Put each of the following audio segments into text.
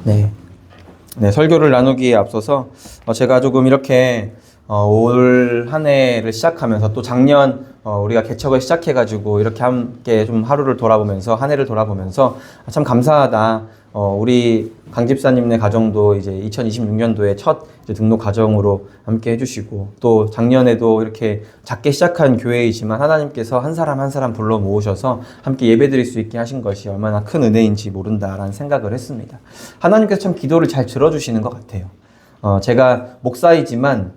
네. 네, 설교를 나누기에 앞서서 제가 조금 이렇게 올 한 해를 시작하면서 또 작년 우리가 개척을 시작해가지고 이렇게 함께 좀 하루를 돌아보면서 한 해를 돌아보면서 참 감사하다. 우리 강 집사님네 가정도 이제 2026년도에 첫 이제 등록 가정으로 함께 해주시고 또 작년에도 이렇게 작게 시작한 교회이지만 하나님께서 한 사람 한 사람 불러 모으셔서 함께 예배드릴 수 있게 하신 것이 얼마나 큰 은혜인지 모른다라는 생각을 했습니다. 하나님께서 참 기도를 잘 들어주시는 것 같아요. 제가 목사이지만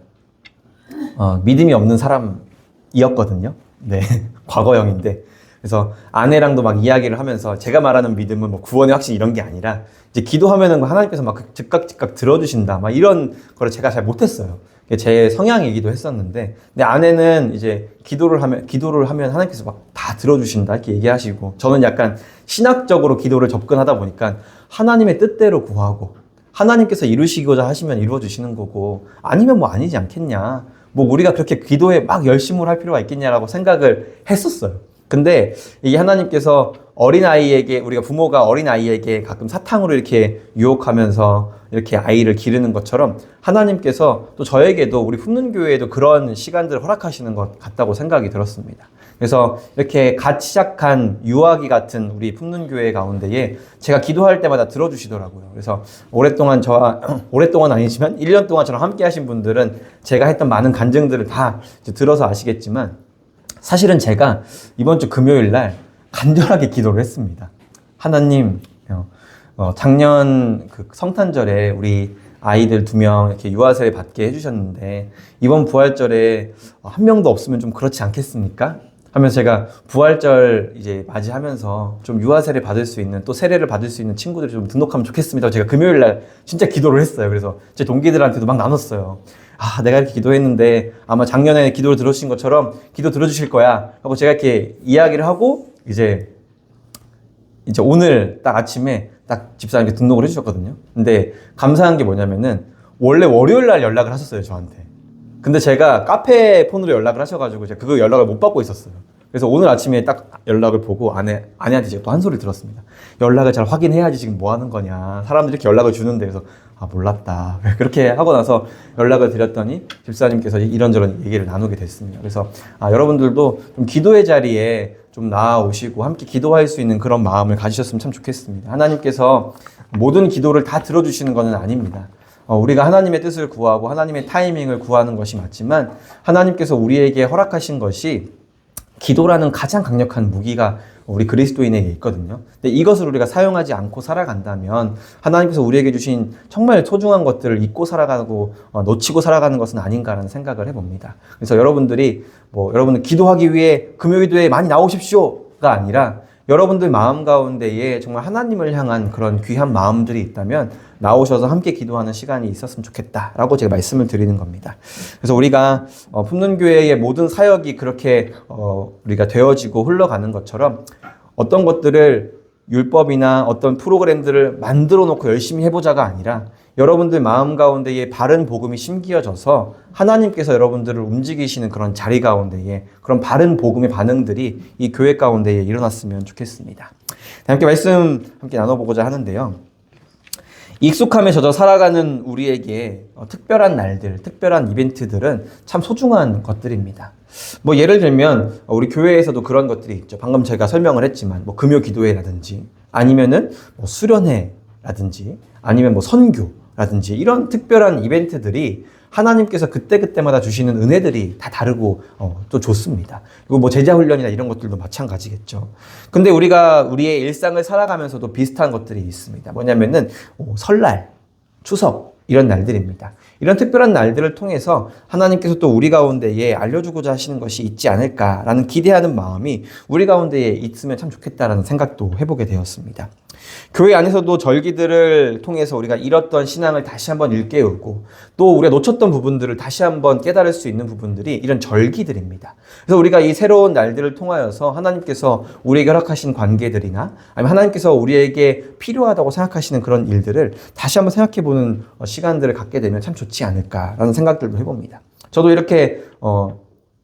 믿음이 없는 사람이었거든요. 네, 과거형인데. 그래서 아내랑도 막 이야기를 하면서 제가 말하는 믿음은 뭐 구원의 확신 이런 게 아니라 이제 기도하면은 하나님께서 막 즉각 들어주신다. 막 이런 거를 제가 잘 못했어요. 제 성향이기도 했었는데, 근데 아내는 이제 기도를 하면 하나님께서 막 다 들어주신다 이렇게 얘기하시고, 저는 약간 신학적으로 기도를 접근하다 보니까 하나님의 뜻대로 구하고 하나님께서 이루시고자 하시면 이루어주시는 거고 아니면 뭐 아니지 않겠냐. 뭐 우리가 그렇게 기도에 막 열심으로 할 필요가 있겠냐라고 생각을 했었어요. 근데 이게 하나님께서 어린아이에게, 우리가 부모가 어린아이에게 가끔 사탕으로 이렇게 유혹하면서 이렇게 아이를 기르는 것처럼 하나님께서 또 저에게도 우리 품는교회에도 그런 시간들을 허락하시는 것 같다고 생각이 들었습니다. 그래서 이렇게 갓 시작한 유아기 같은 우리 품는교회 가운데에 제가 기도할 때마다 들어주시더라고요. 그래서 오랫동안 아니지만 1년 동안 저랑 함께 하신 분들은 제가 했던 많은 간증들을 다 들어서 아시겠지만 사실은 제가 이번 주 금요일 날 간절하게 기도를 했습니다. 하나님, 작년 그 성탄절에 우리 아이들 2명 이렇게 유아세례 받게 해주셨는데 이번 부활절에 한 명도 없으면 좀 그렇지 않겠습니까? 하면서 제가 부활절 이제 맞이하면서 좀 유아세례 받을 수 있는, 또 세례를 받을 수 있는 친구들이 좀 등록하면 좋겠습니다. 제가 금요일 날 진짜 기도를 했어요. 그래서 제 동기들한테도 막 나눴어요. 내가 이렇게 기도했는데 아마 작년에 기도를 들어주신 것처럼 기도 들어주실 거야 하고 제가 이렇게 이야기를 하고 이제 오늘 딱 아침에 딱 집사님께 등록을 해주셨거든요. 근데 감사한 게 뭐냐면은 원래 월요일 날 연락을 하셨어요, 저한테. 근데 제가 카페 폰으로 연락을 하셔가지고 제가 그 연락을 못 받고 있었어요. 그래서 오늘 아침에 딱 연락을 보고 아내한테 제가 또 한 소리 들었습니다. 연락을 잘 확인해야지 지금 뭐 하는 거냐. 사람들이 이렇게 연락을 주는데. 그래서 몰랐다. 그렇게 하고 나서 연락을 드렸더니 집사님께서 이런저런 얘기를 나누게 됐습니다. 그래서 여러분들도 좀 기도의 자리에 좀 나아오시고 함께 기도할 수 있는 그런 마음을 가지셨으면 참 좋겠습니다. 하나님께서 모든 기도를 다 들어주시는 것은 아닙니다. 우리가 하나님의 뜻을 구하고 하나님의 타이밍을 구하는 것이 맞지만 하나님께서 우리에게 허락하신 것이 기도라는 가장 강력한 무기가 우리 그리스도인에게 있거든요. 근데 이것을 우리가 사용하지 않고 살아간다면 하나님께서 우리에게 주신 정말 소중한 것들을 잊고 살아가고 놓치고 살아가는 것은 아닌가라는 생각을 해봅니다. 그래서 여러분들 기도하기 위해 금요일도에 많이 나오십시오가 아니라 여러분들 마음 가운데에 정말 하나님을 향한 그런 귀한 마음들이 있다면 나오셔서 함께 기도하는 시간이 있었으면 좋겠다라고 제가 말씀을 드리는 겁니다. 그래서 우리가 품는교회의 모든 사역이 그렇게 우리가 되어지고 흘러가는 것처럼 어떤 것들을 율법이나 어떤 프로그램들을 만들어 놓고 열심히 해보자가 아니라 여러분들 마음 가운데에 바른 복음이 심기어져서 하나님께서 여러분들을 움직이시는 그런 자리 가운데에 그런 바른 복음의 반응들이 이 교회 가운데에 일어났으면 좋겠습니다. 함께 말씀 함께 나눠보고자 하는데요. 익숙함에 젖어 살아가는 우리에게 특별한 날들, 특별한 이벤트들은 참 소중한 것들입니다. 예를 들면 우리 교회에서도 그런 것들이 있죠. 방금 제가 설명을 했지만 금요 기도회라든지 아니면은 수련회라든지 아니면 선교라든지 이런 특별한 이벤트들이 하나님께서 그때그때마다 주시는 은혜들이 다 다르고 또 좋습니다. 그리고 제자훈련이나 이런 것들도 마찬가지겠죠. 근데 우리가 우리의 일상을 살아가면서도 비슷한 것들이 있습니다. 뭐냐면은 설날, 추석 이런 날들입니다. 이런 특별한 날들을 통해서 하나님께서 또 우리 가운데에 알려주고자 하시는 것이 있지 않을까라는 기대하는 마음이 우리 가운데에 있으면 참 좋겠다라는 생각도 해보게 되었습니다. 교회 안에서도 절기들을 통해서 우리가 잃었던 신앙을 다시 한번 일깨우고 또 우리가 놓쳤던 부분들을 다시 한번 깨달을 수 있는 부분들이 이런 절기들입니다. 그래서 우리가 이 새로운 날들을 통하여서 하나님께서 우리에게 허락하신 관계들이나 아니면 하나님께서 우리에게 필요하다고 생각하시는 그런 일들을 다시 한번 생각해보는 시간들을 갖게 되면 참 좋지 않을까라는 생각들도 해봅니다. 저도 이렇게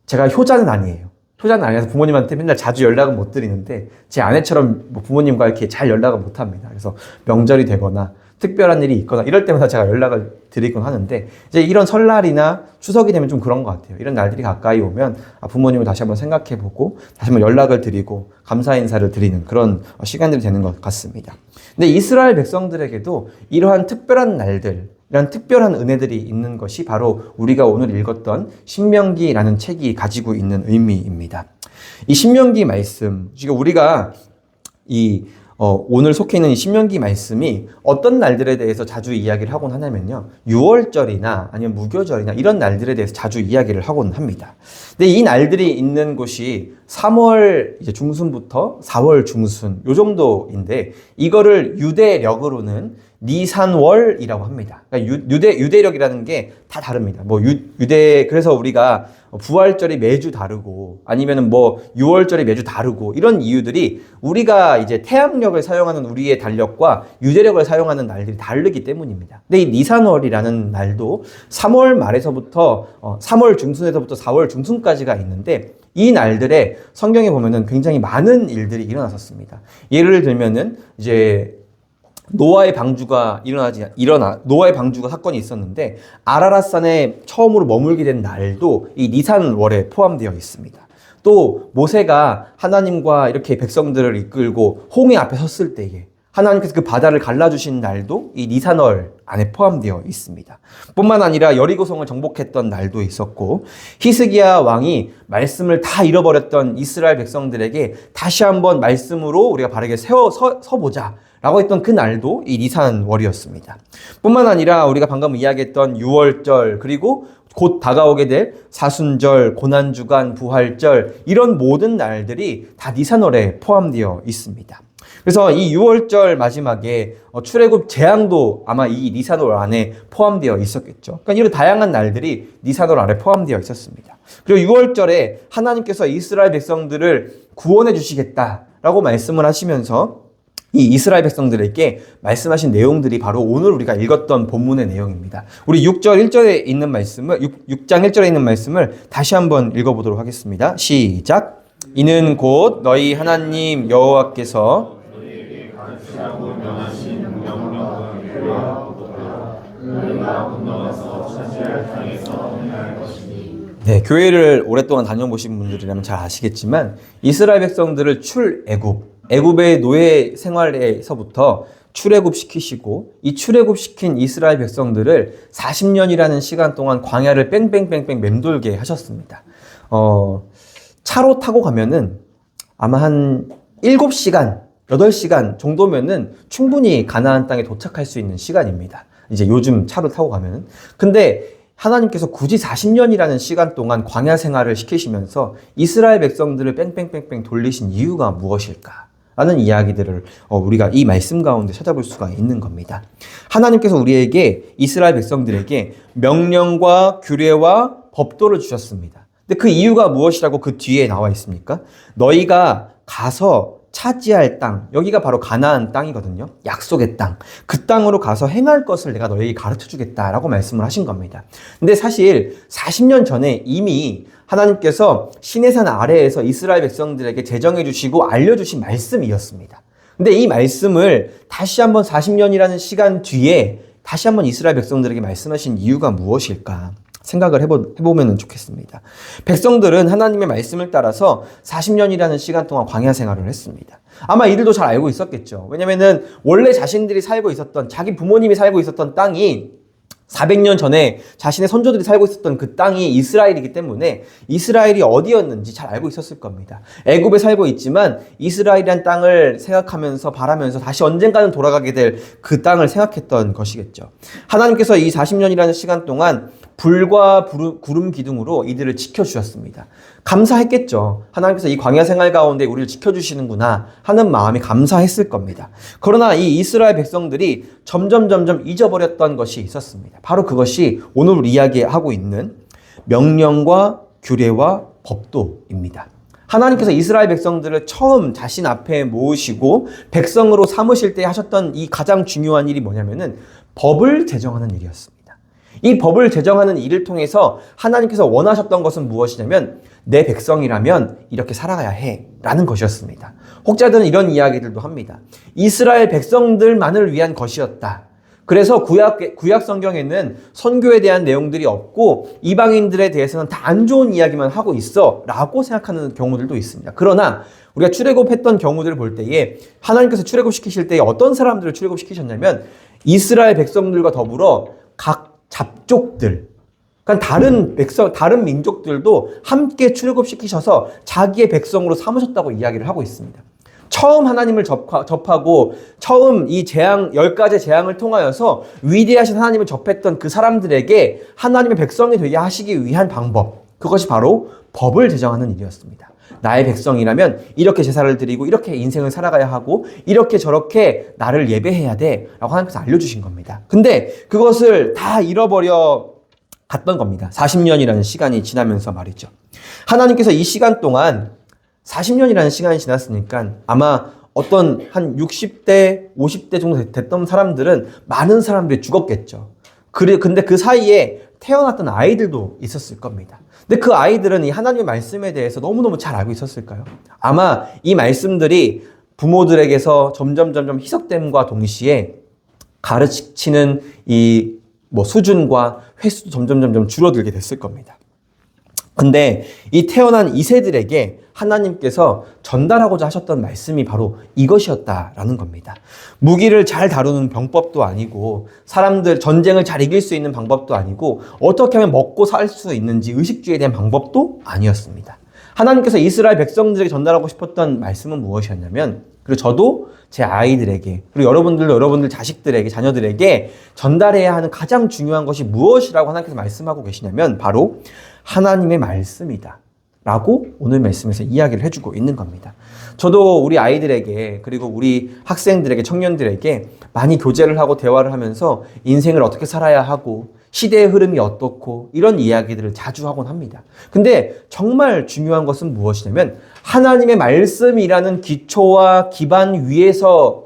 제가 효자는 아니에요. 효자는 아니라서 부모님한테 맨날 자주 연락은 못 드리는데 제 아내처럼 부모님과 이렇게 잘 연락은 못 합니다. 그래서 명절이 되거나 특별한 일이 있거나 이럴 때마다 제가 연락을 드리곤 하는데, 이제 이런 설날이나 추석이 되면 좀 그런 것 같아요. 이런 날들이 가까이 오면 부모님을 다시 한번 생각해보고 다시 한번 연락을 드리고 감사 인사를 드리는 그런 시간들이 되는 것 같습니다. 근데 이스라엘 백성들에게도 이러한 특별한 날들, 이런 특별한 은혜들이 있는 것이 바로 우리가 오늘 읽었던 신명기라는 책이 가지고 있는 의미입니다. 이 신명기 말씀, 지금 우리가 오늘 속해 있는 이 신명기 말씀이 어떤 날들에 대해서 자주 이야기를 하곤 하냐면요, 6월절이나 아니면 무교절이나 이런 날들에 대해서 자주 이야기를 하곤 합니다. 근데 이 날들이 있는 곳이 3월 이제 중순부터 4월 중순 요 정도인데, 이거를 유대력으로는 니산월이라고 합니다. 그러니까 유대력이라는 게 다 다릅니다. 그래서 우리가 부활절이 매주 다르고 아니면은 6월절이 매주 다르고 이런 이유들이 우리가 이제 태양력을 사용하는 우리의 달력과 유대력을 사용하는 날들이 다르기 때문입니다. 근데 이 니산월이라는 날도 3월 말에서부터 3월 중순에서부터 4월 중순까지가 있는데, 이 날들에 성경에 보면은 굉장히 많은 일들이 일어났었습니다. 예를 들면은 이제 노아의 방주가 노아의 방주가 사건이 있었는데, 아라랏산에 처음으로 머물게 된 날도 이 니산월에 포함되어 있습니다. 또 모세가 하나님과 이렇게 백성들을 이끌고 홍해 앞에 섰을 때에 하나님께서 그 바다를 갈라주신 날도 이 니산월 안에 포함되어 있습니다. 뿐만 아니라 여리고성을 정복했던 날도 있었고, 히스기야 왕이 말씀을 다 잃어버렸던 이스라엘 백성들에게 다시 한번 말씀으로 우리가 바르게 서보자 라고 했던 그 날도 이 니산월이었습니다. 뿐만 아니라 우리가 방금 이야기했던 6월절, 그리고 곧 다가오게 될 사순절, 고난주간, 부활절, 이런 모든 날들이 다 니산월에 포함되어 있습니다. 그래서 이 6월절 마지막에 출애굽 재앙도 아마 이 니산월 안에 포함되어 있었겠죠. 그러니까 이런 다양한 날들이 니산월 안에 포함되어 있었습니다. 그리고 6월절에 하나님께서 이스라엘 백성들을 구원해 주시겠다라고 말씀을 하시면서 이 이스라엘 백성들에게 말씀하신 내용들이 바로 오늘 우리가 읽었던 본문의 내용입니다. 우리 6장 1절에 있는 말씀을 다시 한번 읽어보도록 하겠습니다. 시작. 이는 곧 너희 하나님 여호와께서 네, 교회를 오랫동안 다녀보신 분들이라면 잘 아시겠지만, 이스라엘 백성들을 애굽의 노예 생활에서부터 출애굽시키시고, 이 출애굽시킨 이스라엘 백성들을 40년이라는 시간 동안 광야를 뺑뺑뺑뺑 맴돌게 하셨습니다. 차로 타고 가면은 아마 한 7시간, 8시간 정도면은 충분히 가나안 땅에 도착할 수 있는 시간입니다. 이제 요즘 차로 타고 가면은. 근데 하나님께서 굳이 40년이라는 시간 동안 광야 생활을 시키시면서 이스라엘 백성들을 뺑뺑뺑뺑 돌리신 이유가 무엇일까? 라는 이야기들을 우리가 이 말씀 가운데 찾아볼 수가 있는 겁니다. 하나님께서 우리에게, 이스라엘 백성들에게 명령과 규례와 법도를 주셨습니다. 근데 그 이유가 무엇이라고 그 뒤에 나와 있습니까? 너희가 가서 차지할 땅, 여기가 바로 가나안 땅이거든요. 약속의 땅. 그 땅으로 가서 행할 것을 내가 너희에게 가르쳐 주겠다라고 말씀을 하신 겁니다. 근데 사실 40년 전에 이미 하나님께서 시내산 아래에서 이스라엘 백성들에게 제정해 주시고 알려주신 말씀이었습니다. 근데 이 말씀을 다시 한번 40년이라는 시간 뒤에 다시 한번 이스라엘 백성들에게 말씀하신 이유가 무엇일까? 생각을 해보면 좋겠습니다. 백성들은 하나님의 말씀을 따라서 40년이라는 시간 동안 광야 생활을 했습니다. 아마 이들도 잘 알고 있었겠죠. 왜냐면은 원래 자신들이 살고 있었던, 자기 부모님이 살고 있었던 땅이 400년 전에 자신의 선조들이 살고 있었던 그 땅이 이스라엘이기 때문에 이스라엘이 어디였는지 잘 알고 있었을 겁니다. 애굽에 살고 있지만 이스라엘이란 땅을 생각하면서 바라면서 다시 언젠가는 돌아가게 될 그 땅을 생각했던 것이겠죠. 하나님께서 이 40년이라는 시간 동안 불과 구름 기둥으로 이들을 지켜주셨습니다. 감사했겠죠. 하나님께서 이 광야 생활 가운데 우리를 지켜주시는구나 하는 마음이 감사했을 겁니다. 그러나 이 이스라엘 백성들이 점점 잊어버렸던 것이 있었습니다. 바로 그것이 오늘 이야기하고 있는 명령과 규례와 법도입니다. 하나님께서 이스라엘 백성들을 처음 자신 앞에 모으시고 백성으로 삼으실 때 하셨던 이 가장 중요한 일이 뭐냐면은 법을 제정하는 일이었습니다. 이 법을 제정하는 일을 통해서 하나님께서 원하셨던 것은 무엇이냐면 내 백성이라면 이렇게 살아가야 해 라는 것이었습니다. 혹자들은 이런 이야기들도 합니다. 이스라엘 백성들만을 위한 것이었다. 그래서 구약 성경에는 선교에 대한 내용들이 없고 이방인들에 대해서는 다 안 좋은 이야기만 하고 있어 라고 생각하는 경우들도 있습니다. 그러나 우리가 출애굽했던 경우들을 볼 때에 하나님께서 출애굽시키실 때에 어떤 사람들을 출애굽시키셨냐면 이스라엘 백성들과 더불어 각 잡족들, 그러니까 다른 민족들도 함께 출애굽시키셔서 자기의 백성으로 삼으셨다고 이야기를 하고 있습니다. 처음 하나님을 접하고 처음 이 재앙, 10가지 재앙을 통하여서 위대하신 하나님을 접했던 그 사람들에게 하나님의 백성이 되게 하시기 위한 방법, 그것이 바로 법을 제정하는 일이었습니다. 나의 백성이라면 이렇게 제사를 드리고 이렇게 인생을 살아가야 하고 이렇게 저렇게 나를 예배해야 돼 라고 하나님께서 알려주신 겁니다. 근데 그것을 다 잃어버려 갔던 겁니다. 40년이라는 시간이 지나면서 말이죠. 하나님께서 이 시간 동안 40년이라는 시간이 지났으니까 아마 어떤 한 60대, 50대 정도 됐던 사람들은 많은 사람들이 죽었겠죠. 근데 그 사이에 태어났던 아이들도 있었을 겁니다. 근데 그 아이들은 이 하나님의 말씀에 대해서 너무너무 잘 알고 있었을까요? 아마 이 말씀들이 부모들에게서 점점 희석됨과 동시에 가르치는 이 수준과 횟수도 점점 줄어들게 됐을 겁니다. 근데 이 태어난 이 세들에게 하나님께서 전달하고자 하셨던 말씀이 바로 이것이었다라는 겁니다. 무기를 잘 다루는 병법도 아니고 사람들 전쟁을 잘 이길 수 있는 방법도 아니고 어떻게 하면 먹고 살 수 있는지 의식주에 대한 방법도 아니었습니다. 하나님께서 이스라엘 백성들에게 전달하고 싶었던 말씀은 무엇이었냐면, 그리고 저도 제 아이들에게, 그리고 여러분들도 여러분들 자식들에게, 자녀들에게 전달해야 하는 가장 중요한 것이 무엇이라고 하나님께서 말씀하고 계시냐면 바로 하나님의 말씀이다 라고 오늘 말씀에서 이야기를 해주고 있는 겁니다. 저도 우리 아이들에게, 그리고 우리 학생들에게, 청년들에게 많이 교제를 하고 대화를 하면서 인생을 어떻게 살아야 하고 시대의 흐름이 어떻고 이런 이야기들을 자주 하곤 합니다. 근데 정말 중요한 것은 무엇이냐면 하나님의 말씀이라는 기초와 기반 위에서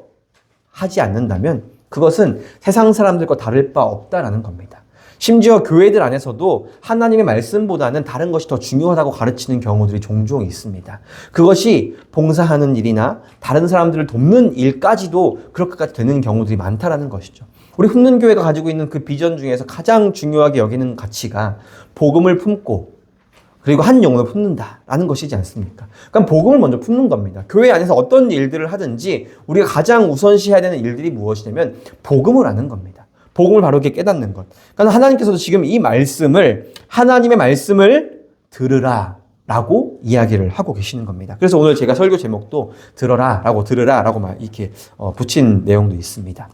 하지 않는다면 그것은 세상 사람들과 다를 바 없다라는 겁니다. 심지어 교회들 안에서도 하나님의 말씀보다는 다른 것이 더 중요하다고 가르치는 경우들이 종종 있습니다. 그것이 봉사하는 일이나 다른 사람들을 돕는 일까지도 그렇게까지 되는 경우들이 많다라는 것이죠. 우리 훈는교회가 가지고 있는 그 비전 중에서 가장 중요하게 여기는 가치가 복음을 품고 그리고 한 영혼을 품는다라는 것이지 않습니까? 그러니까 복음을 먼저 품는 겁니다. 교회 안에서 어떤 일들을 하든지 우리가 가장 우선시해야 되는 일들이 무엇이냐면 복음을 아는 겁니다. 복음을 바르게 깨닫는 것. 그러니까 하나님께서도 지금 이 말씀을, 하나님의 말씀을 들으라 라고 이야기를 하고 계시는 겁니다. 그래서 오늘 제가 설교 제목도 들어라 라고 이렇게 붙인 내용도 있습니다.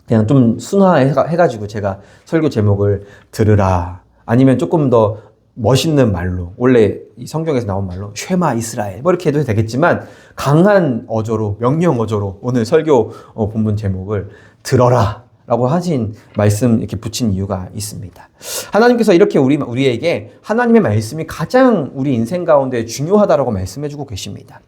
그냥 좀 순화해가지고 제가 설교 제목을 들으라, 아니면 조금 더 멋있는 말로, 원래 이 성경에서 나온 말로 쉐마 이스라엘 이렇게 해도 되겠지만 강한 어조로, 명령 어조로 오늘 설교 본문 제목을 들어라 라고 하신 말씀 이렇게 붙인 이유가 있습니다. 하나님께서 이렇게 우리에게 하나님의 말씀이 가장 우리 인생 가운데 중요하다라고 말씀해주고 계십니다.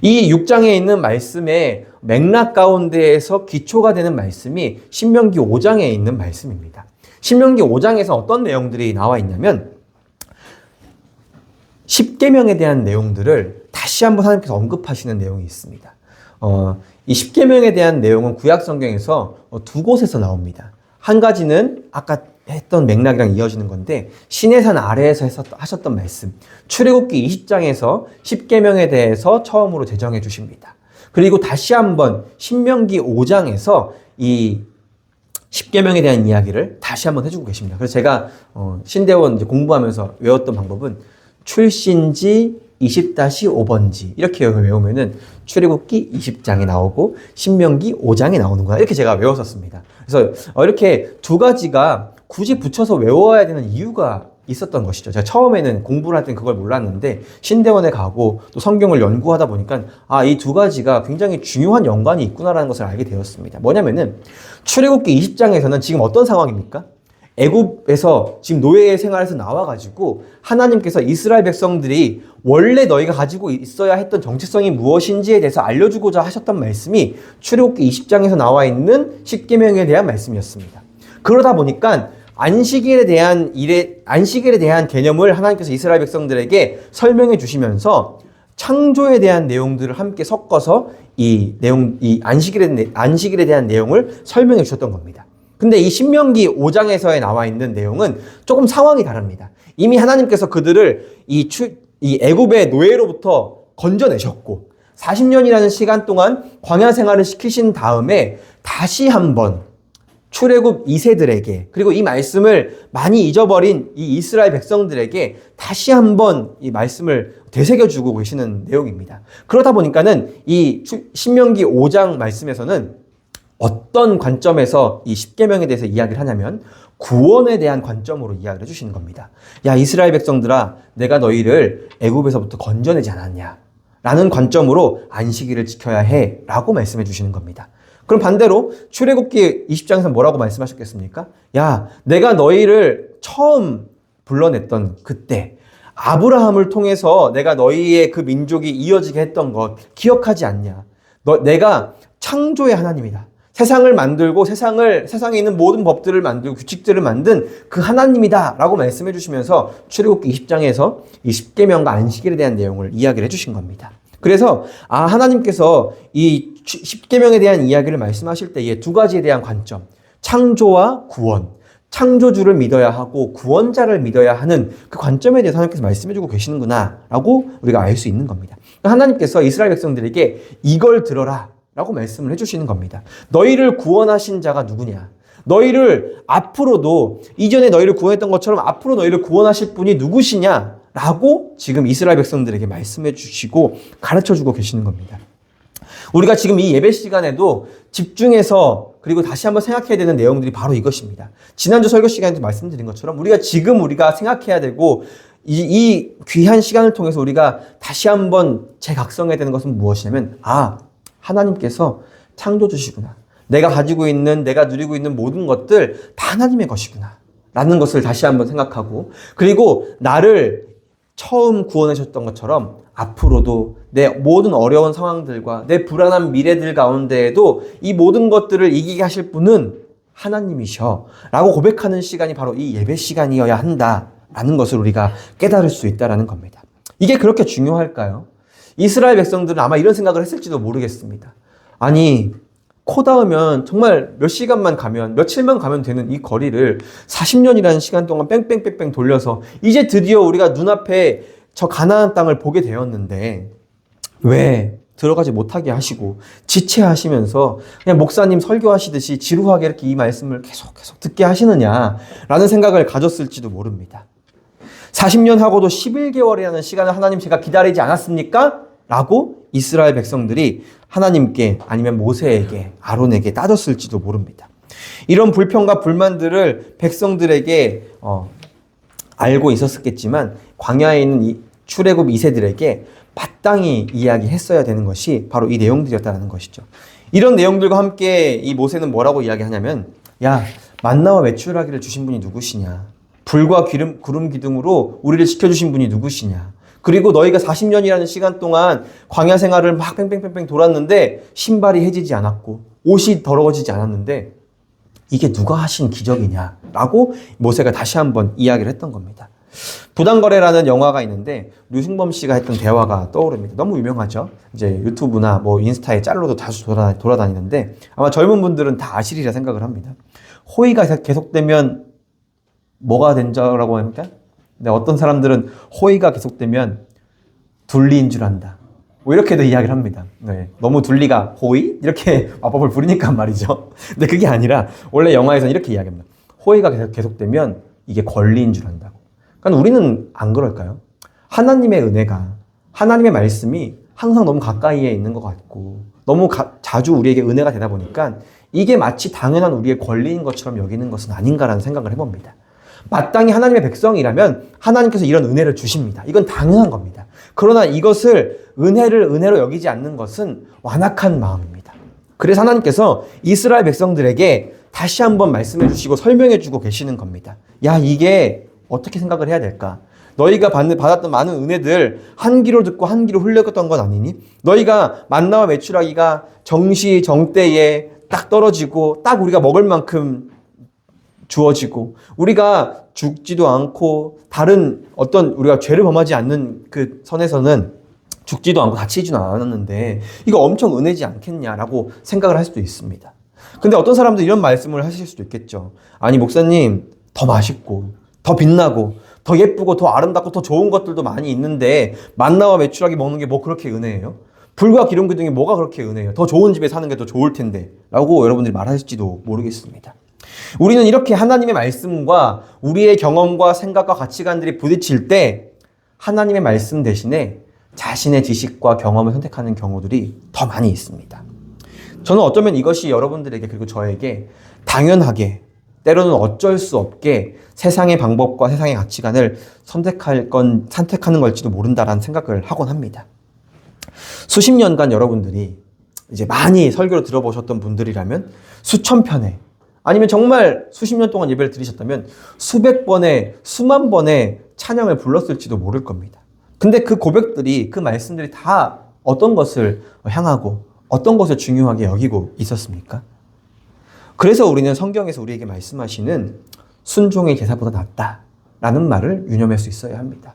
이 6장에 있는 말씀의 맥락 가운데에서 기초가 되는 말씀이 신명기 5장에 있는 말씀입니다. 신명기 5장에서 어떤 내용들이 나와 있냐면 10계명에 대한 내용들을 다시 한번 하나님께서 언급하시는 내용이 있습니다. 이 10계명에 대한 내용은 구약 성경에서 두 곳에서 나옵니다. 한 가지는 아까 했던 맥락이랑 이어지는 건데 시내산 아래에서 하셨던 말씀, 출애굽기 20장에서 10계명에 대해서 처음으로 제정해 주십니다. 그리고 다시 한번 신명기 5장에서 이 10계명에 대한 이야기를 다시 한번 해주고 계십니다. 그래서 제가 신대원 이제 공부하면서 외웠던 방법은 출신지 20-5번지 이렇게 외우면은 출애굽기 20장에 나오고 신명기 5장에 나오는구나 이렇게 제가 외웠었습니다. 그래서 이렇게 두 가지가 굳이 붙여서 외워야 되는 이유가 있었던 것이죠. 제가 처음에는 공부를 할 땐 그걸 몰랐는데 신대원에 가고 또 성경을 연구하다 보니까 이 두 가지가 굉장히 중요한 연관이 있구나라는 것을 알게 되었습니다. 뭐냐면은 출애굽기 20장에서는 지금 어떤 상황입니까? 애굽에서 지금 노예 생활에서 나와가지고 하나님께서 이스라엘 백성들이 원래 너희가 가지고 있어야 했던 정체성이 무엇인지에 대해서 알려주고자 하셨던 말씀이 출애굽기 20장에서 나와 있는 10계명에 대한 말씀이었습니다. 그러다 보니까 안식일에 대한 개념을 하나님께서 이스라엘 백성들에게 설명해 주시면서 창조에 대한 내용들을 함께 섞어서 이 안식일에 대한 내용을 설명해 주셨던 겁니다. 근데 이 신명기 5장에서에 나와 있는 내용은 조금 상황이 다릅니다. 이미 하나님께서 그들을 이 애굽의 노예로부터 건져내셨고 40년이라는 시간 동안 광야 생활을 시키신 다음에 다시 한번 출애굽 2세들에게 그리고 이 말씀을 많이 잊어버린 이 이스라엘 백성들에게 다시 한번 이 말씀을 되새겨주고 계시는 내용입니다. 그러다 보니까는 이 신명기 5장 말씀에서는 어떤 관점에서 이 십계명에 대해서 이야기를 하냐면 구원에 대한 관점으로 이야기를 해주시는 겁니다. 야, 이스라엘 백성들아, 내가 너희를 애굽에서부터 건져내지 않았냐? 라는 관점으로 안식일을 지켜야 해 라고 말씀해 주시는 겁니다. 그럼 반대로 출애굽기 20장에서 뭐라고 말씀하셨겠습니까? 야, 내가 너희를 처음 불러냈던 그때 아브라함을 통해서 내가 너희의 그 민족이 이어지게 했던 것 기억하지 않냐? 내가 창조의 하나님이다. 세상을 만들고 세상에 있는 모든 법들을 만들고 규칙들을 만든 그 하나님이다 라고 말씀해 주시면서 출애굽기 20장에서 이 십계명과 안식일에 대한 내용을 이야기를 해 주신 겁니다. 그래서 하나님께서 이 십계명에 대한 이야기를 말씀하실 때에 두 가지에 대한 관점, 창조와 구원, 창조주를 믿어야 하고 구원자를 믿어야 하는 그 관점에 대해서 하나님께서 말씀해 주고 계시는구나 라고 우리가 알 수 있는 겁니다. 하나님께서 이스라엘 백성들에게 이걸 들어라 라고 말씀을 해주시는 겁니다. 너희를 구원하신 자가 누구냐? 너희를 앞으로도 이전에 너희를 구원했던 것처럼 앞으로 너희를 구원하실 분이 누구시냐? 라고 지금 이스라엘 백성들에게 말씀해 주시고 가르쳐 주고 계시는 겁니다. 우리가 지금 이 예배 시간에도 집중해서 그리고 다시 한번 생각해야 되는 내용들이 바로 이것입니다. 지난주 설교 시간에도 말씀드린 것처럼 우리가 생각해야 되고 이 귀한 시간을 통해서 우리가 다시 한번 재각성해야 되는 것은 무엇이냐면 하나님께서 창조주시구나. 내가 가지고 있는, 내가 누리고 있는 모든 것들 다 하나님의 것이구나. 라는 것을 다시 한번 생각하고 그리고 나를 처음 구원하셨던 것처럼 앞으로도 내 모든 어려운 상황들과 내 불안한 미래들 가운데에도 이 모든 것들을 이기게 하실 분은 하나님이셔. 라고 고백하는 시간이 바로 이 예배 시간이어야 한다라는 것을 우리가 깨달을 수 있다라는 겁니다. 이게 그렇게 중요할까요? 이스라엘 백성들은 아마 이런 생각을 했을지도 모르겠습니다. 아니, 코 닿으면 정말 몇 시간만 가면, 며칠만 가면 되는 이 거리를 40년이라는 시간 동안 뺑뺑뺑뺑 돌려서 이제 드디어 우리가 눈앞에 저 가나안 땅을 보게 되었는데 왜 들어가지 못하게 하시고 지체하시면서 그냥 목사님 설교하시듯이 지루하게 이렇게 이 말씀을 계속 듣게 하시느냐라는 생각을 가졌을지도 모릅니다. 40년 하고도 11개월이라는 시간을 하나님 제가 기다리지 않았습니까? 라고 이스라엘 백성들이 하나님께 아니면 모세에게 아론에게 따졌을지도 모릅니다. 이런 불평과 불만들을 백성들에게 알고 있었겠지만 광야에 있는 이 출애굽 2세들에게 마땅히 이야기했어야 되는 것이 바로 이 내용들이었다는 것이죠. 이런 내용들과 함께 이 모세는 뭐라고 이야기하냐면 야, 만나와 메추라기를 주신 분이 누구시냐? 불과 구름 기둥으로 우리를 지켜주신 분이 누구시냐? 그리고 너희가 40년이라는 시간 동안 광야 생활을 막 뺑뺑뺑뺑 돌았는데 신발이 해지지 않았고 옷이 더러워지지 않았는데 이게 누가 하신 기적이냐라고 모세가 다시 한번 이야기를 했던 겁니다. 부당거래라는 영화가 있는데 류승범 씨가 했던 대화가 떠오릅니다. 너무 유명하죠. 이제 유튜브나 뭐 인스타에 짤로도 다수 돌아다니는데 아마 젊은 분들은 다 아시리라 생각을 합니다. 호의가 계속되면 뭐가 된다라고 합니까? 근데 어떤 사람들은 호의가 계속되면 둘리인 줄 안다. 뭐 이렇게도 이야기를 합니다. 네. 너무 둘리가 호의? 이렇게 마법을 부리니까 말이죠. 근데 그게 아니라 원래 영화에서는 이렇게 이야기합니다. 호의가 계속되면 이게 권리인 줄 안다고. 그러니까 우리는 안 그럴까요? 하나님의 은혜가, 하나님의 말씀이 항상 너무 가까이에 있는 것 같고 너무 자주 우리에게 은혜가 되다 보니까 이게 마치 당연한 우리의 권리인 것처럼 여기는 것은 아닌가라는 생각을 해봅니다. 마땅히 하나님의 백성이라면 하나님께서 이런 은혜를 주십니다. 이건 당연한 겁니다. 그러나 이것을 은혜로 여기지 않는 것은 완악한 마음입니다. 그래서 하나님께서 이스라엘 백성들에게 다시 한번 말씀해 주시고 설명해 주고 계시는 겁니다. 야, 이게 어떻게 생각을 해야 될까? 너희가 받았던 많은 은혜들 한 귀로 듣고 한 귀로 흘렸던 건 아니니? 너희가 만나와 메추라기가 정시 정때에 딱 떨어지고 딱 우리가 먹을 만큼 주어지고 우리가 죽지도 않고 다른 어떤 우리가 죄를 범하지 않는 그 선에서는 죽지도 않고 다치지도 않았는데 이거 엄청 은혜지 않겠냐라고 생각을 할 수도 있습니다. 근데 어떤 사람들 이런 말씀을 하실 수도 있겠죠. 아니, 목사님, 더 맛있고, 더 빛나고, 더 예쁘고, 더 아름답고, 더 좋은 것들도 많이 있는데, 만나와 메추라기 먹는 게 뭐 그렇게 은혜예요? 불과 기름 기둥이 뭐가 그렇게 은혜예요? 더 좋은 집에 사는 게 더 좋을 텐데. 라고 여러분들이 말하실지도 모르겠습니다. 우리는 이렇게 하나님의 말씀과 우리의 경험과 생각과 가치관들이 부딪힐 때, 하나님의 말씀 대신에 자신의 지식과 경험을 선택하는 경우들이 더 많이 있습니다. 저는 어쩌면 이것이 여러분들에게 그리고 저에게 당연하게 때로는 어쩔 수 없게 세상의 방법과 세상의 가치관을 선택하는 걸지도 모른다라는 생각을 하곤 합니다. 수십 년간 여러분들이 이제 많이 설교를 들어보셨던 분들이라면 수천 편에 아니면 정말 수십 년 동안 예배를 드리셨다면 수백 번에 수만 번의 찬양을 불렀을지도 모를 겁니다. 근데 그 고백들이 그 말씀들이 다 어떤 것을 향하고 어떤 것을 중요하게 여기고 있었습니까? 그래서 우리는 성경에서 우리에게 말씀하시는 순종의 제사보다 낫다라는 말을 유념할 수 있어야 합니다.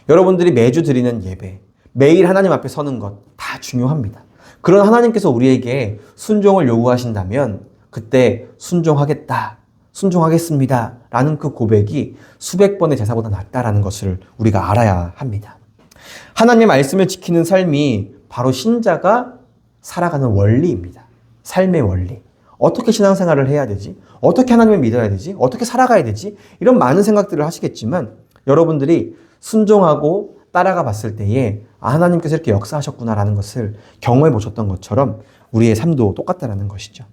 여러분들이 매주 드리는 예배, 매일 하나님 앞에 서는 것 다 중요합니다. 그런 하나님께서 우리에게 순종을 요구하신다면 그때 순종하겠다, 순종하겠습니다 라는 그 고백이 수백 번의 제사보다 낫다라는 것을 우리가 알아야 합니다. 하나님의 말씀을 지키는 삶이 바로 신자가 살아가는 원리입니다. 삶의 원리. 어떻게 신앙생활을 해야 되지? 어떻게 하나님을 믿어야 되지? 어떻게 살아가야 되지? 이런 많은 생각들을 하시겠지만 여러분들이 순종하고 따라가 봤을 때에 하나님께서 이렇게 역사하셨구나라는 것을 경험해 보셨던 것처럼 우리의 삶도 똑같다라는 것이죠.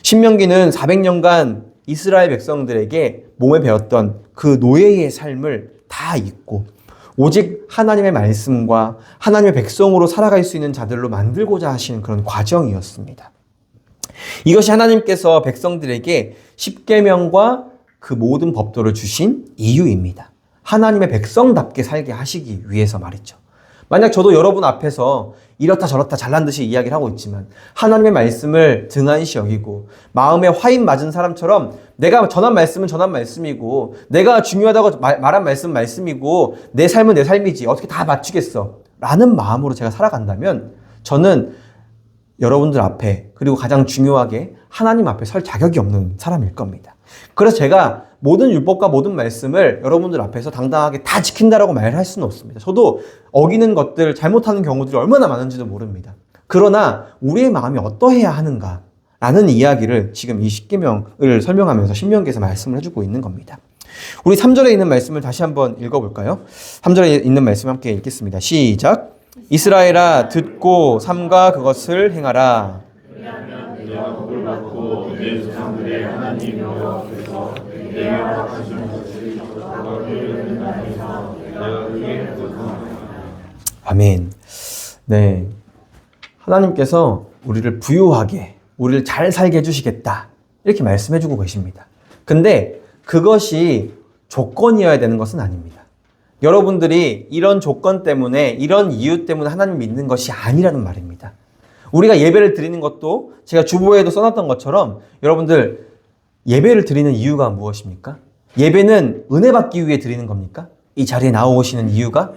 신명기는 400년간 이스라엘 백성들에게 몸에 배웠던 그 노예의 삶을 다 잊고 오직 하나님의 말씀과 하나님의 백성으로 살아갈 수 있는 자들로 만들고자 하시는 그런 과정이었습니다. 이것이 하나님께서 백성들에게 십계명과 그 모든 법도를 주신 이유입니다. 하나님의 백성답게 살게 하시기 위해서 말이죠. 만약 저도 여러분 앞에서 이렇다 저렇다 잘난 듯이 이야기를 하고 있지만 하나님의 말씀을 등한시 여기고 마음에 화인 맞은 사람처럼 내가 전한 말씀은 전한 말씀이고 내가 중요하다고 말한 말씀은 말씀이고 내 삶은 내 삶이지 어떻게 다 맞추겠어 라는 마음으로 제가 살아간다면 저는 여러분들 앞에 그리고 가장 중요하게 하나님 앞에 설 자격이 없는 사람일 겁니다. 그래서 제가 모든 율법과 모든 말씀을 여러분들 앞에서 당당하게 다 지킨다라고 말할 수는 없습니다. 저도 어기는 것들, 잘못하는 경우들이 얼마나 많은지도 모릅니다. 그러나 우리의 마음이 어떠해야 하는가라는 이야기를 지금 이 십계명을 설명하면서 신명기에서 말씀을 해주고 있는 겁니다. 우리 3절에 있는 말씀을 다시 한번 읽어볼까요? 3절에 있는 말씀 함께 읽겠습니다. 시작! 이스라엘아 듣고 삼가 그것을 행하라. 내가 복을 받고 내 조상들의 하나님 여호와께서 내가 허락하신 것을 너희를 행하면서 내가 크게 기뻐하노라. 아멘. 네, 하나님께서 우리를 부유하게, 우리를 잘 살게 해주시겠다 이렇게 말씀해주고 계십니다. 근데 그것이 조건이어야 되는 것은 아닙니다. 여러분들이 이런 조건 때문에, 이런 이유 때문에 하나님 믿는 것이 아니라는 말입니다. 우리가 예배를 드리는 것도 제가 주보에도 써놨던 것처럼 여러분들 예배를 드리는 이유가 무엇입니까? 예배는 은혜 받기 위해 드리는 겁니까? 이 자리에 나오시는 이유가?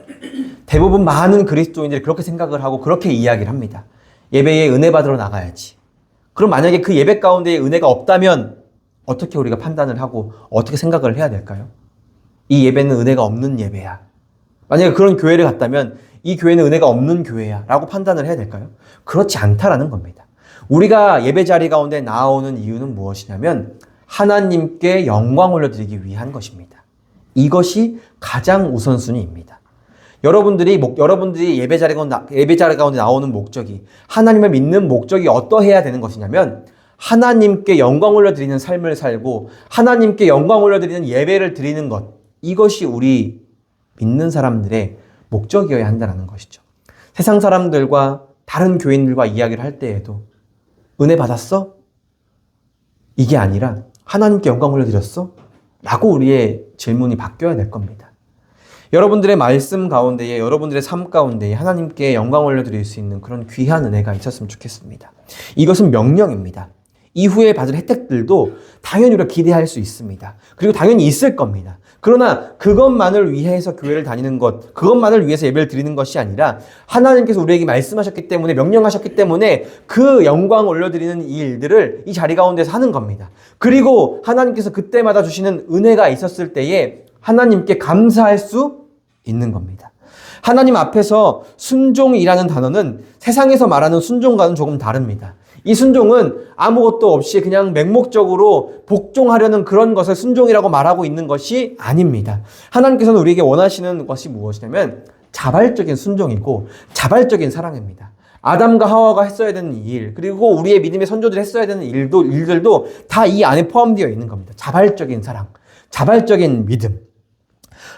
대부분 많은 그리스도인들이 그렇게 생각을 하고 그렇게 이야기를 합니다. 예배에 은혜 받으러 나가야지. 그럼 만약에 그 예배 가운데 은혜가 없다면 어떻게 우리가 판단을 하고 어떻게 생각을 해야 될까요? 이 예배는 은혜가 없는 예배야. 만약에 그런 교회를 갔다면 이 교회는 은혜가 없는 교회야 라고 판단을 해야 될까요? 그렇지 않다라는 겁니다. 우리가 예배 자리 가운데 나오는 이유는 무엇이냐면 하나님께 영광 올려드리기 위한 것입니다. 이것이 가장 우선순위입니다. 여러분들이 예배 자리 가운데 나오는 목적이, 하나님을 믿는 목적이 어떠해야 되는 것이냐면 하나님께 영광 올려드리는 삶을 살고 하나님께 영광 올려드리는 예배를 드리는 것, 이것이 우리 믿는 사람들의 목적이어야 한다는 것이죠. 세상 사람들과 다른 교인들과 이야기를 할 때에도 은혜 받았어? 이게 아니라 하나님께 영광 올려드렸어? 라고 우리의 질문이 바뀌어야 될 겁니다. 여러분들의 말씀 가운데에, 여러분들의 삶 가운데에 하나님께 영광 올려드릴 수 있는 그런 귀한 은혜가 있었으면 좋겠습니다. 이것은 명령입니다. 이후에 받을 혜택들도 당연히 우리가 기대할 수 있습니다. 그리고 당연히 있을 겁니다. 그러나 그것만을 위해서 교회를 다니는 것, 그것만을 위해서 예배를 드리는 것이 아니라 하나님께서 우리에게 말씀하셨기 때문에, 명령하셨기 때문에 그 영광을 올려드리는 이 일들을 이 자리 가운데서 하는 겁니다. 그리고 하나님께서 그때마다 주시는 은혜가 있었을 때에 하나님께 감사할 수 있는 겁니다. 하나님 앞에서 순종이라는 단어는 세상에서 말하는 순종과는 조금 다릅니다. 이 순종은 아무것도 없이 그냥 맹목적으로 복종하려는 그런 것을 순종이라고 말하고 있는 것이 아닙니다. 하나님께서는 우리에게 원하시는 것이 무엇이냐면 자발적인 순종이고 자발적인 사랑입니다. 아담과 하와가 했어야 되는 일, 그리고 우리의 믿음의 선조들이 했어야 되는 일들도 다 이 안에 포함되어 있는 겁니다. 자발적인 사랑, 자발적인 믿음.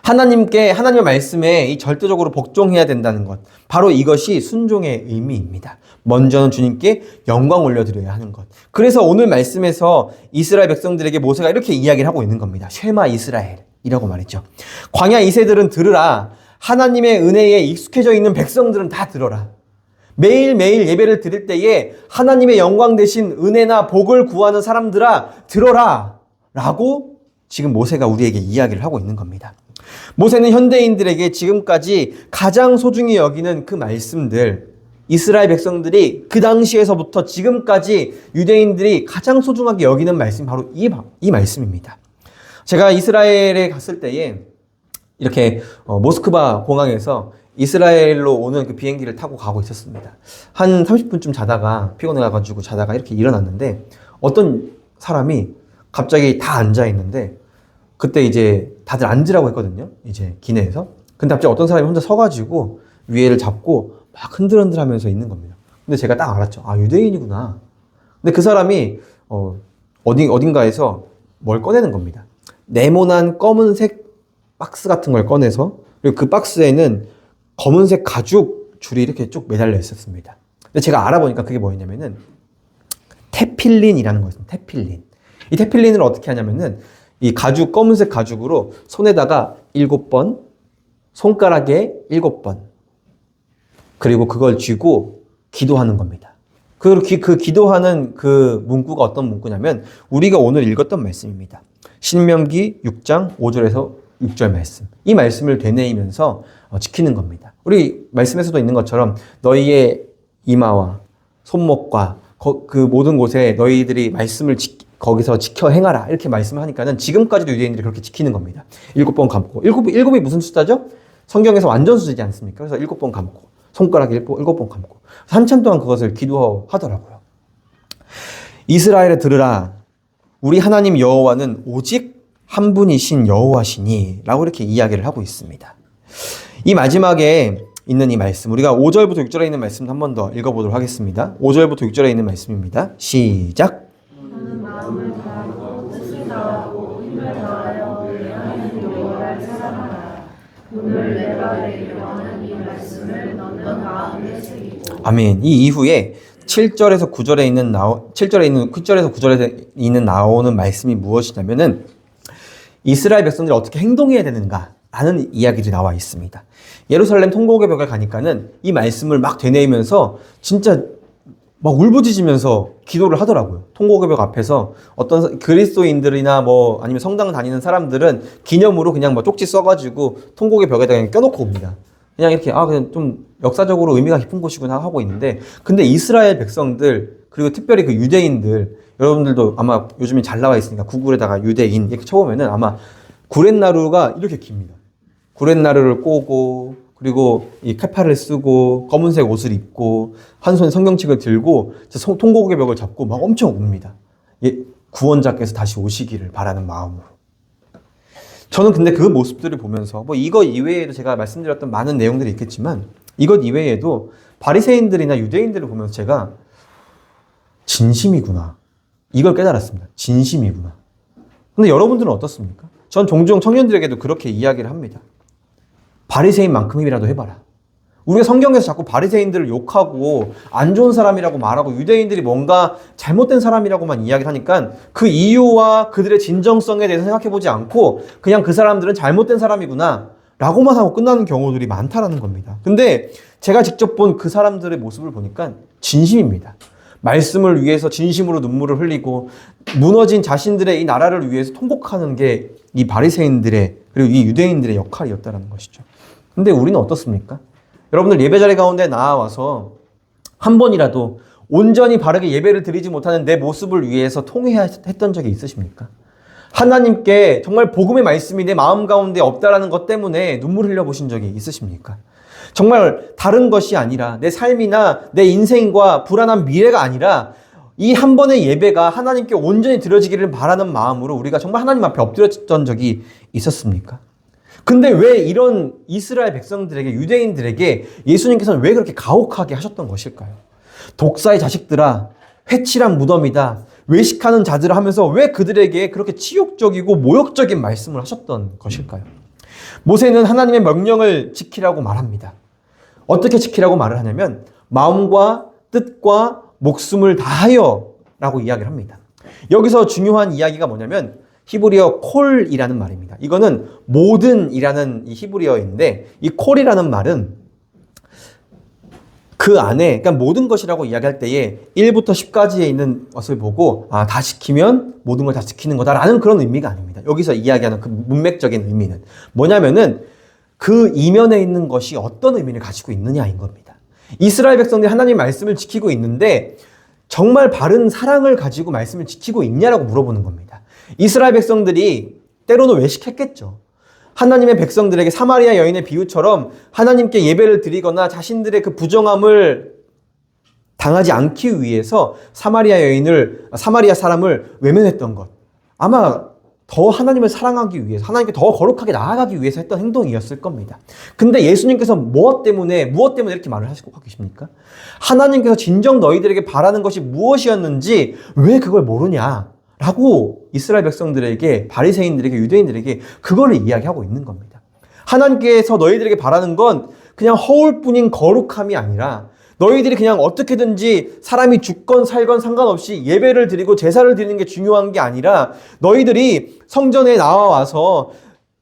하나님의 말씀에 이 절대적으로 복종해야 된다는 것. 바로 이것이 순종의 의미입니다. 먼저는 주님께 영광 올려드려야 하는 것. 그래서 오늘 말씀에서 이스라엘 백성들에게 모세가 이렇게 이야기를 하고 있는 겁니다. 쉐마 이스라엘이라고 말했죠. 광야 2세들은 들으라. 하나님의 은혜에 익숙해져 있는 백성들은 다 들어라. 매일매일 예배를 드릴 때에 하나님의 영광 대신 은혜나 복을 구하는 사람들아 들어라. 라고 지금 모세가 우리에게 이야기를 하고 있는 겁니다. 모세는 현대인들에게 지금까지 가장 소중히 여기는 그 말씀들, 이스라엘 백성들이 그 당시에서부터 지금까지 유대인들이 가장 소중하게 여기는 말씀이 바로 이 말씀입니다. 제가 이스라엘에 갔을 때에 이렇게 모스크바 공항에서 이스라엘로 오는 그 비행기를 타고 가고 있었습니다. 한 30분쯤 자다가 피곤해가지고 자다가 이렇게 일어났는데 어떤 사람이 갑자기 다 앉아 있는데 그때 이제 다들 앉으라고 했거든요. 이제 기내에서. 근데 갑자기 어떤 사람이 혼자 서가지고 위에를 잡고 막 흔들흔들 하면서 있는 겁니다. 근데 제가 딱 알았죠. 아, 유대인이구나. 근데 그 사람이 어딘가에서 뭘 꺼내는 겁니다. 네모난 검은색 박스 같은 걸 꺼내서, 그리고 그 박스에는 검은색 가죽 줄이 이렇게 쭉 매달려 있었습니다. 근데 제가 알아보니까 그게 뭐였냐면은 테필린이라는 거였습니다. 테필린. 이 테필린을 어떻게 하냐면은 이 가죽, 검은색 가죽으로 손에다가 7번, 손가락에 7번, 그리고 그걸 쥐고 기도하는 겁니다. 그 기도하는 그 문구가 어떤 문구냐면 우리가 오늘 읽었던 말씀입니다. 신명기 6장 5절에서 6절 말씀. 이 말씀을 되뇌이면서 지키는 겁니다. 우리 말씀에서도 있는 것처럼 너희의 이마와 손목과 그 모든 곳에 너희들이 말씀을 거기서 지켜 행하라. 이렇게 말씀을 하니까는 지금까지도 유대인들이 그렇게 지키는 겁니다. 7번 감고. 일곱이 무슨 숫자죠? 성경에서 완전 숫자지 않습니까? 그래서 7번 감고. 손가락 7번 감고. 한참 동안 그것을 기도하더라고요. 이스라엘에 들으라. 우리 하나님 여호와는 오직 한 분이신 여호와시니 라고 이렇게 이야기를 하고 있습니다. 이 마지막에 있는 이 말씀, 우리가 5절부터 6절에 있는 말씀 한 번 더 읽어보도록 하겠습니다. 5절부터 6절에 있는 말씀입니다. 시작. 너는 마음을 다하고 뜻을 다하고 힘을 다하여 내 하나님 여호와를 사랑하라. 오늘 내가 내게 명하는 이 말씀을 너는 마음에 새기고. 아멘. 이 이후에 7절에서 9절에 있는 나오는 말씀이 무엇이냐면은 이스라엘 백성들이 어떻게 행동해야 되는가라는 이야기들이 나와 있습니다. 예루살렘 통곡의 벽을 가니까는 이 말씀을 막 되뇌이면서 진짜 막 울부짖으면서 기도를 하더라고요. 통곡의 벽 앞에서 어떤 그리스도인들이나 뭐 아니면 성당 다니는 사람들은 기념으로 그냥 뭐 쪽지 써가지고 통곡의 벽에다 그냥 껴놓고 옵니다. 그냥 이렇게 그냥 좀 역사적으로 의미가 깊은 곳이구나 하고 있는데, 근데 이스라엘 백성들 그리고 특별히 그 유대인들, 여러분들도 아마 요즘에 잘 나와 있으니까 구글에다가 유대인 이렇게 쳐보면은 아마 구렛나루가 이렇게 깁니다. 구렛나루를 꼬고 그리고 이 카파를 쓰고 검은색 옷을 입고 한 손에 성경책을 들고 통곡의 벽을 잡고 막 엄청 웁니다. 구원자께서 다시 오시기를 바라는 마음으로. 저는 근데 그 모습들을 보면서 뭐 이거 이외에도 제가 말씀드렸던 많은 내용들이 있겠지만 이것 이외에도 바리새인들이나 유대인들을 보면서 제가 진심이구나, 이걸 깨달았습니다. 진심이구나. 근데 여러분들은 어떻습니까? 전 종종 청년들에게도 그렇게 이야기를 합니다. 바리새인만큼이라도 해봐라. 우리가 성경에서 자꾸 바리새인들을 욕하고 안 좋은 사람이라고 말하고 유대인들이 뭔가 잘못된 사람이라고만 이야기를 하니까 그 이유와 그들의 진정성에 대해서 생각해보지 않고 그냥 그 사람들은 잘못된 사람이구나 라고만 하고 끝나는 경우들이 많다라는 겁니다. 근데 제가 직접 본 그 사람들의 모습을 보니까 진심입니다. 말씀을 위해서 진심으로 눈물을 흘리고 무너진 자신들의 이 나라를 위해서 통곡하는 게 이 바리새인들의 그리고 이 유대인들의 역할이었다는 것이죠. 근데 우리는 어떻습니까? 여러분들 예배자리 가운데 나와서 한 번이라도 온전히 바르게 예배를 드리지 못하는 내 모습을 위해서 통회했던 적이 있으십니까? 하나님께 정말 복음의 말씀이 내 마음 가운데 없다라는 것 때문에 눈물 흘려보신 적이 있으십니까? 정말 다른 것이 아니라 내 삶이나 내 인생과 불안한 미래가 아니라 이 한 번의 예배가 하나님께 온전히 드려지기를 바라는 마음으로 우리가 정말 하나님 앞에 엎드렸던 적이 있었습니까? 근데 왜 이런 이스라엘 백성들에게, 유대인들에게 예수님께서는 왜 그렇게 가혹하게 하셨던 것일까요? 독사의 자식들아, 회칠한 무덤이다, 외식하는 자들아 하면서 왜 그들에게 그렇게 치욕적이고 모욕적인 말씀을 하셨던 것일까요? 모세는 하나님의 명령을 지키라고 말합니다. 어떻게 지키라고 말을 하냐면 마음과 뜻과 목숨을 다하여 라고 이야기를 합니다. 여기서 중요한 이야기가 뭐냐면 히브리어 콜이라는 말입니다. 이거는 모든이라는 이 히브리어인데 이 콜이라는 말은 그 안에, 그러니까 모든 것이라고 이야기할 때에 1부터 10까지에 있는 것을 보고 다 지키면 모든 걸 다 지키는 거다라는 그런 의미가 아닙니다. 여기서 이야기하는 그 문맥적인 의미는 뭐냐면은 그 이면에 있는 것이 어떤 의미를 가지고 있느냐인 겁니다. 이스라엘 백성들이 하나님의 말씀을 지키고 있는데 정말 바른 사랑을 가지고 말씀을 지키고 있냐라고 물어보는 겁니다. 이스라엘 백성들이 때로는 외식했겠죠. 하나님의 백성들에게 사마리아 여인의 비유처럼 하나님께 예배를 드리거나 자신들의 그 부정함을 당하지 않기 위해서 사마리아 사람을 외면했던 것. 아마 더 하나님을 사랑하기 위해서, 하나님께 더 거룩하게 나아가기 위해서 했던 행동이었을 겁니다. 근데 예수님께서 무엇 때문에 이렇게 말을 하시고 계십니까? 하나님께서 진정 너희들에게 바라는 것이 무엇이었는지 왜 그걸 모르냐? 라고 이스라엘 백성들에게, 바리새인들에게, 유대인들에게 그거를 이야기하고 있는 겁니다. 하나님께서 너희들에게 바라는 건 그냥 허울뿐인 거룩함이 아니라 너희들이 그냥 어떻게든지 사람이 죽건 살건 상관없이 예배를 드리고 제사를 드리는 게 중요한 게 아니라 너희들이 성전에 나와서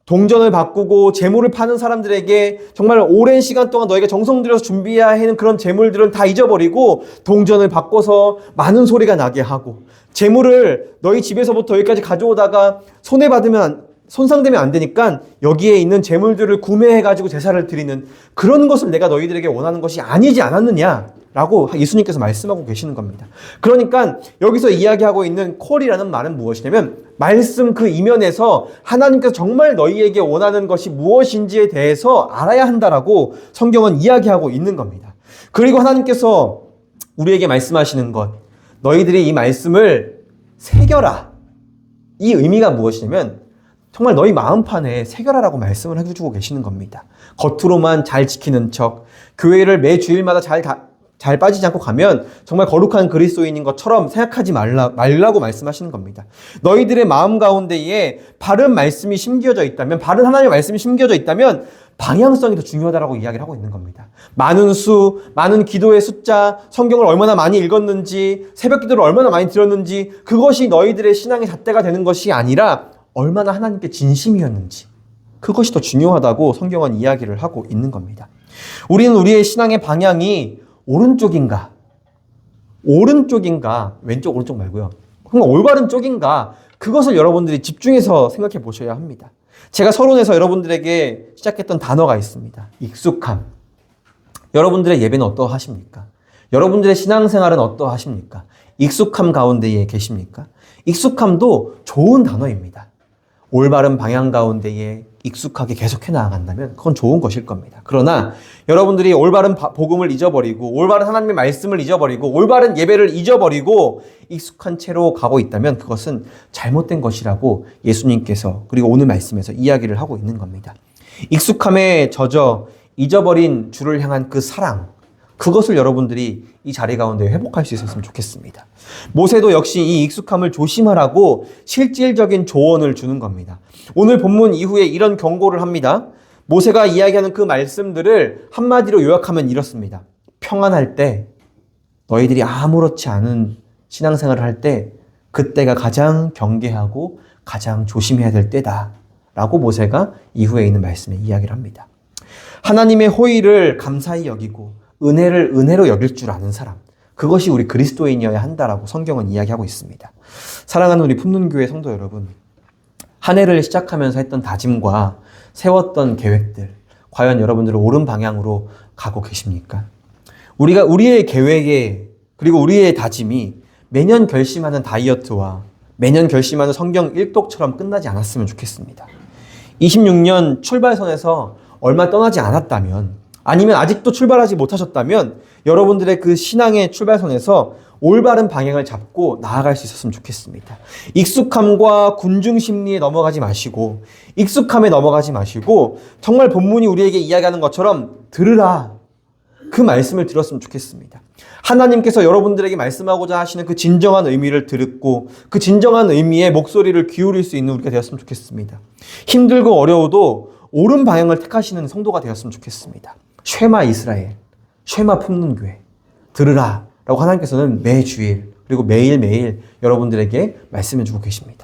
동전을 바꾸고 재물을 파는 사람들에게 정말 오랜 시간 동안 너희가 정성 들여서 준비해야 하는 그런 재물들은 다 잊어버리고 동전을 바꿔서 많은 소리가 나게 하고 재물을 너희 집에서부터 여기까지 가져오다가 손상되면 안 되니까 여기에 있는 재물들을 구매해가지고 제사를 드리는 그런 것을 내가 너희들에게 원하는 것이 아니지 않았느냐라고 예수님께서 말씀하고 계시는 겁니다. 그러니까 여기서 이야기하고 있는 콜이라는 말은 무엇이냐면 말씀 그 이면에서 하나님께서 정말 너희에게 원하는 것이 무엇인지에 대해서 알아야 한다라고 성경은 이야기하고 있는 겁니다. 그리고 하나님께서 우리에게 말씀하시는 것, 너희들이 이 말씀을 새겨라. 이 의미가 무엇이냐면 정말 너희 마음판에 새겨라라고 말씀을 해주고 계시는 겁니다. 겉으로만 잘 지키는 척, 교회를 매 주일마다 잘 빠지지 않고 가면 정말 거룩한 그리스도인인 것처럼 생각하지 말라고 말씀하시는 겁니다. 너희들의 마음 가운데에 바른 말씀이 심겨져 있다면, 바른 하나님의 말씀이 심겨져 있다면 방향성이 더 중요하다고 이야기를 하고 있는 겁니다. 많은 기도의 숫자, 성경을 얼마나 많이 읽었는지, 새벽 기도를 얼마나 많이 들었는지, 그것이 너희들의 신앙의 잣대가 되는 것이 아니라 얼마나 하나님께 진심이었는지, 그것이 더 중요하다고 성경은 이야기를 하고 있는 겁니다. 우리는 우리의 신앙의 방향이 오른쪽인가, 왼쪽 오른쪽 말고요, 정말 올바른 쪽인가, 그것을 여러분들이 집중해서 생각해 보셔야 합니다. 제가 서론에서 여러분들에게 시작했던 단어가 있습니다. 익숙함. 여러분들의 예배는 어떠하십니까? 여러분들의 신앙생활은 어떠하십니까? 익숙함 가운데에 계십니까? 익숙함도 좋은 단어입니다. 올바른 방향 가운데에 익숙하게 계속해 나아간다면 그건 좋은 것일 겁니다. 그러나 여러분들이 올바른 복음을 잊어버리고 올바른 하나님의 말씀을 잊어버리고 올바른 예배를 잊어버리고 익숙한 채로 가고 있다면 그것은 잘못된 것이라고 예수님께서 그리고 오늘 말씀에서 이야기를 하고 있는 겁니다. 익숙함에 젖어 잊어버린 주를 향한 그 사랑, 그것을 여러분들이 이 자리 가운데 회복할 수 있었으면 좋겠습니다. 모세도 역시 이 익숙함을 조심하라고 실질적인 조언을 주는 겁니다. 오늘 본문 이후에 이런 경고를 합니다. 모세가 이야기하는 그 말씀들을 한마디로 요약하면 이렇습니다. 평안할 때, 너희들이 아무렇지 않은 신앙생활을 할 때 그때가 가장 경계하고 가장 조심해야 될 때다 라고 모세가 이후에 있는 말씀에 이야기를 합니다. 하나님의 호의를 감사히 여기고 은혜를 은혜로 여길 줄 아는 사람, 그것이 우리 그리스도인이어야 한다라고 성경은 이야기하고 있습니다. 사랑하는 우리 품문교회 성도 여러분, 한 해를 시작하면서 했던 다짐과 세웠던 계획들, 과연 여러분들은 옳은 방향으로 가고 계십니까? 우리의 계획에, 그리고 우리의 다짐이 매년 결심하는 다이어트와 매년 결심하는 성경 일독처럼 끝나지 않았으면 좋겠습니다. 26년 출발선에서 얼마 떠나지 않았다면, 아니면 아직도 출발하지 못하셨다면 여러분들의 그 신앙의 출발선에서 올바른 방향을 잡고 나아갈 수 있었으면 좋겠습니다. 익숙함과 군중 심리에 넘어가지 마시고, 익숙함에 넘어가지 마시고, 정말 본문이 우리에게 이야기하는 것처럼 들으라, 그 말씀을 들었으면 좋겠습니다. 하나님께서 여러분들에게 말씀하고자 하시는 그 진정한 의미를 듣고 그 진정한 의미의 목소리를 기울일 수 있는 우리가 되었으면 좋겠습니다. 힘들고 어려워도 옳은 방향을 택하시는 성도가 되었으면 좋겠습니다. 쉐마 이스라엘, 쉐마 품문교회, 들으라 라고 하나님께서는 매주일 그리고 매일매일 여러분들에게 말씀해 주고 계십니다.